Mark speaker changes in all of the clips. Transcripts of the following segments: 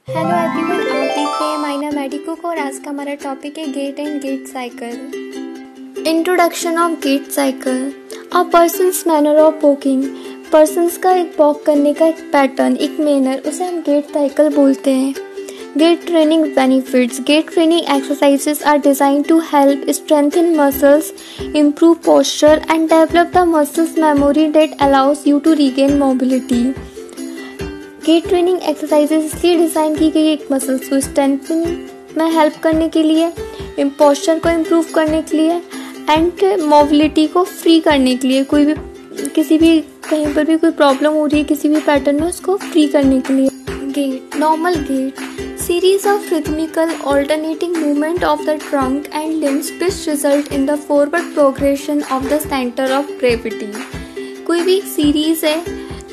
Speaker 1: Hello everyone, आप देख रहे हैं माइना मेडिको और आज का हमारा टॉपिक है gait and gait cycle. Introduction of gait cycle. A person's manner of walking. Person's का एक वॉक करने का एक पैटर्न, एक मैनर, उसे हम गेट साइकिल बोलते हैं। Gait training benefits. Gait training exercises are designed to help strengthen muscles, improve posture and develop the muscles memory that allows you to regain mobility. Gait training exercises इसलिए design की गई एक muscles को strengthen में help करने के लिए, posture को इम्प्रूव करने के लिए एंड मोबिलिटी को फ्री करने के लिए। कोई भी किसी भी कहीं पर भी कोई प्रॉब्लम हो रही है किसी भी पैटर्न में, उसको फ्री करने के लिए। Gait normal gait series of rhythmical alternating movement of the trunk and limbs which result in the forward progression of the center of gravity। कोई भी सीरीज है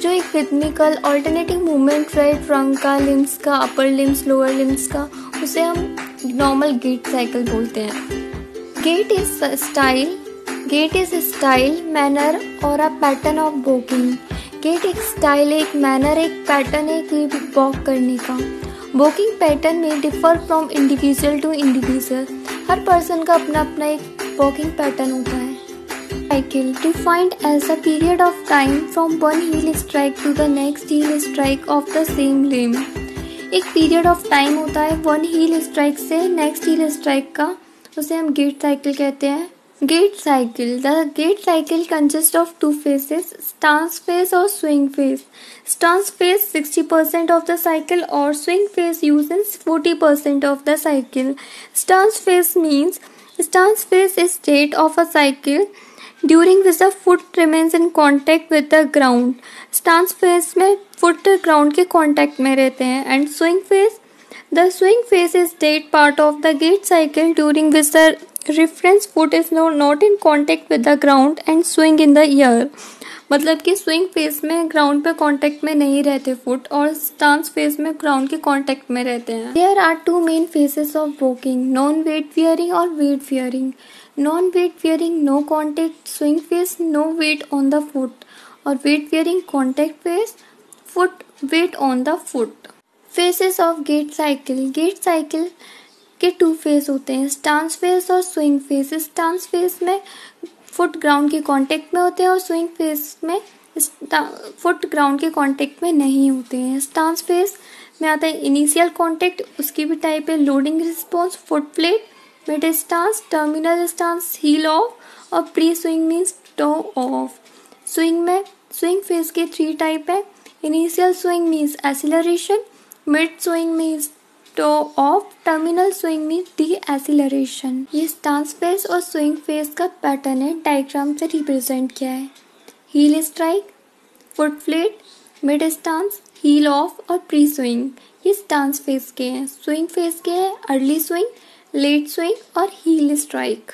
Speaker 1: जो एक रिथमिकल ऑल्टरनेटिंग मूवमेंट है ट्रंक का, लिम्स का, अपर लिम्स, लोअर लिम्स का, उसे हम नॉर्मल गेट साइकिल बोलते हैं। गेट इज स्टाइल, मैनर और a pattern of walking. Gait एक स्टाइल, एक मैनर, एक पैटर्न है कोई भी वॉक करने का। वॉकिंग पैटर्न में differ from individual to individual. हर पर्सन का अपना अपना एक वॉकिंग पैटर्न होता है। Cycle defined as a period of time from one heel strike to the next heel strike of the same limb। एक पीरियड ऑफ टाइम होता है वन हील स्ट्राइक से नेक्स्ट हील स्ट्राइक का, उसे हम gait cycle कहते हैं। Gait cycle. The gait cycle consist of two phases, stance phase और swing phase. Stance phase 60% of the cycle और swing phase uses 40% of the cycle. Stance phase means stance phase is state of a cycle during which the foot remains in contact with the ground। stance phase में foot ground के contact में रहते हैं। and swing phase, the swing phase is that part of the gait cycle during which the reference foot is not in contact with the ground and swing in the air। मतलब कि swing phase में ground पे contact में नहीं रहते foot और stance phase में ground के कांटेक्ट में रहते हैं। There are two main phases of walking, non weight bearing और weight bearing. Non weight bearing no contact swing phase, no weight on the foot, और weight bearing contact phase, foot weight on the foot. Phases of gait cycle. Gait cycle के two phase होते हैं, stance phase और swing phase. Stance phase में foot ground के contact में होते हैं और स्विंग फेज में फुट ग्राउंड के कांटेक्ट में नहीं होते हैं। स्टांस फेज में आता है इनिशियल कांटेक्ट, उसकी भी टाइप है loading response, foot plate, mid stance, terminal stance, heel off और pre swing means toe off. Swing phase के 3 टाइप है। Initial swing means acceleration, mid swing means toe off, terminal swing means de acceleration. ये stance phase और swing phase का pattern है, diagram से represent किया है। Heel strike, foot flat, mid stance, heel off और प्री स्विंग, ये stance phase के हैं। स्विंग फेज के हैं अर्ली स्विंग, लेट स्विंग और heal strike.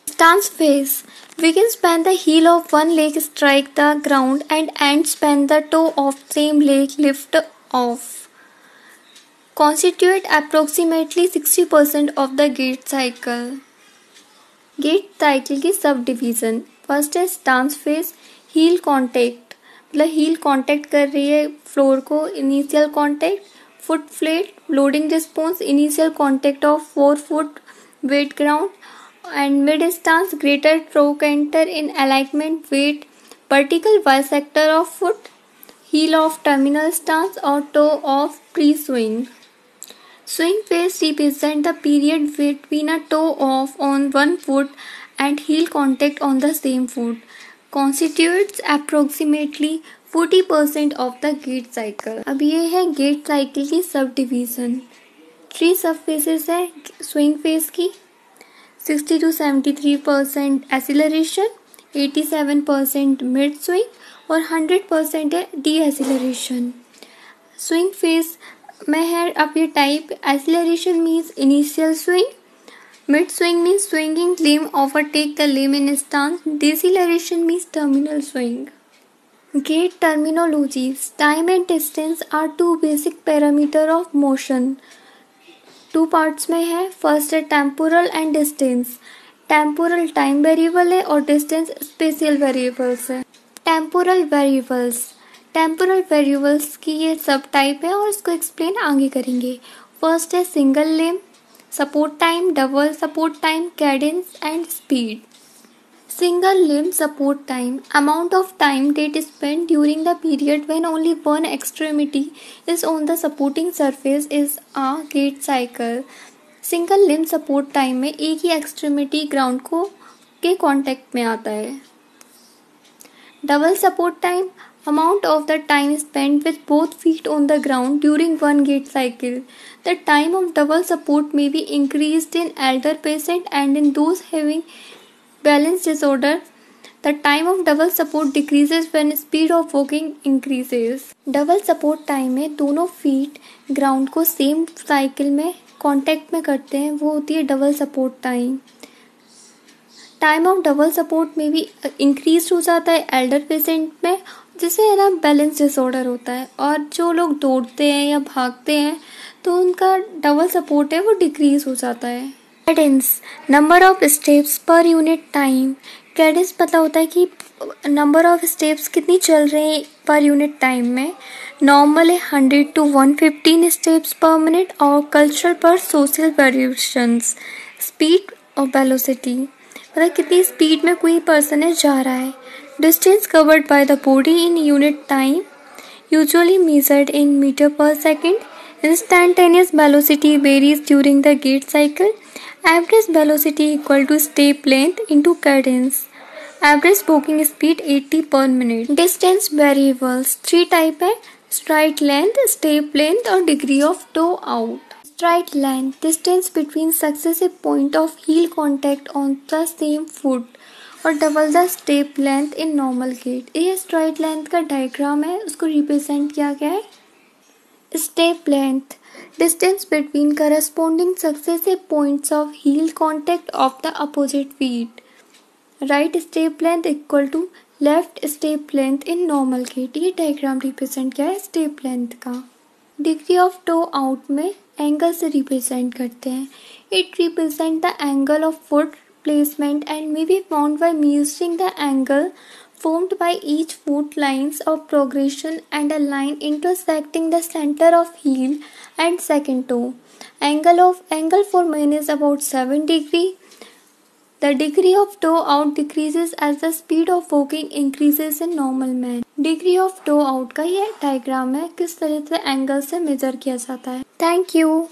Speaker 1: Stance phase begins when the heel of one leg strike the ground and ends when the toe of same leg lift off। Constitute approximately 60% of the gait cycle। Gait cycle की सब division. First है stance phase, heel contact, मतलब heel contact कर रही है floor को, initial contact. Foot flat, loading response, initial contact of 4 foot with ground and mid stance, greater trochanter in alignment weight, vertical bisector of foot, heel of terminal stance or toe of pre-swing। Swing phase represent the period between a toe off on one foot and heel contact on the same foot, constitutes approximately 40% of the gait cycle। अब ये है gate cycle की सब division. 3 सब phases है swing phase की, 60 to 73% acceleration, 87% mid swing और 100% है डी एक्सीलरेशन। स्विंग फेज में है अब ये type, acceleration means initial swing, mid swing means swinging limb overtake the limb in stance, deceleration means terminal swing. Gait terminologies. Time and distance are 2 basic parameter of motion. 2 parts में है। First है temporal and distance. Temporal time variable है और distance spatial variables है। Temporal variables temporal variables की ये सब type है और इसको एक्सप्लेन आगे करेंगे। फर्स्ट है single limb, support time, double support time, Cadence and speed. Single limb support time, amount of time that is spent during the period when only one extremity is on the supporting surface is a gait cycle. Single limb support time में एक ही extremity ground को के contact में आता है। Double support time, amount of the time spent with both feet on the ground during one gait cycle. The time of double support may be increased in elder patient and in those having balance disorder. The time of double support decreases when speed of walking increases. Double support time में दोनों feet ground को same cycle में contact में करते हैं, वो होती है double support time. Time of double support में भी इंक्रीज हो जाता है एल्डर पेशेंट में, जिसे है ना बैलेंस डिसऑर्डर होता है। और जो लोग दौड़ते हैं या भागते हैं तो उनका डबल सपोर्ट है वो डिक्रीज हो जाता है। Cadence, number of steps per unit time. Cadence पता होता है कि नंबर ऑफ स्टेप्स कितनी चल रहे हैं पर यूनिट टाइम में। नॉर्मल है 100 to 115 स्टेप्स पर मिनट और कल्चरल पर सोशल वेरिएशंस। स्पीड और वेलोसिटी, मतलब कितनी स्पीड में कोई पर्सन है जा रहा है। Distance covered by the body in unit time, usually measured in metre per second. Instantaneous velocity varies during the gait cycle. Average velocity equal to step length into cadence. Average walking speed 80 per minute. Distance variables 3 type है, stride length, step length और degree of toe out. Stride length, distance between successive point of heel contact on the same foot और double the step length in normal gait. ये stride length का diagram है, उसको represent किया गया है। Step length, distance between corresponding successive points of heel contact of the opposite feet. Right step length equal to left step length in normal gait। ये diagram represent किया है step length का। Degree of to out में angle से represent करते हैं। It represent the angle of foot placement and may be found by measuring the angle formed by each foot lines of progression and a line intersecting the center of heel and second toe. Angle for men is about 7 degree. The degree of toe out decreases as the speed of walking increases in normal man. Degree of toe out का ये diagram है, किस तरह से angle से major किया जाता है। Thank you.